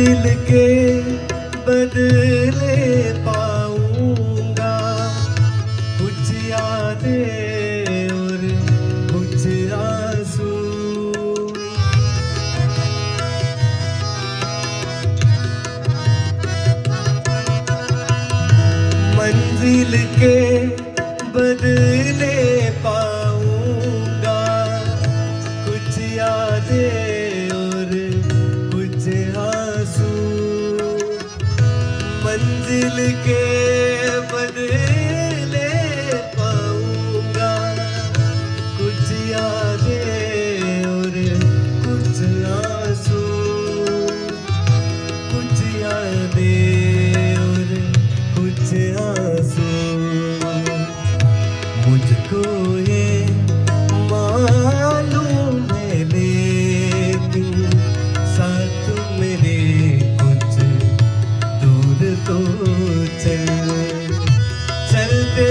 मंजिल के बदले पाऊंगा कुछ यादें और कुछ आंसू। मंजिल के बदले पाऊंगा कुछ यादें और कुछ आंसू। मंजिल के बदले पाऊंगा कुछ यादें और कुछ आंसू। कुछ यादें और कुछ आंसू। मुझको ये मालूम है लेकिन साथ मेरे कुछ दूर तो चलते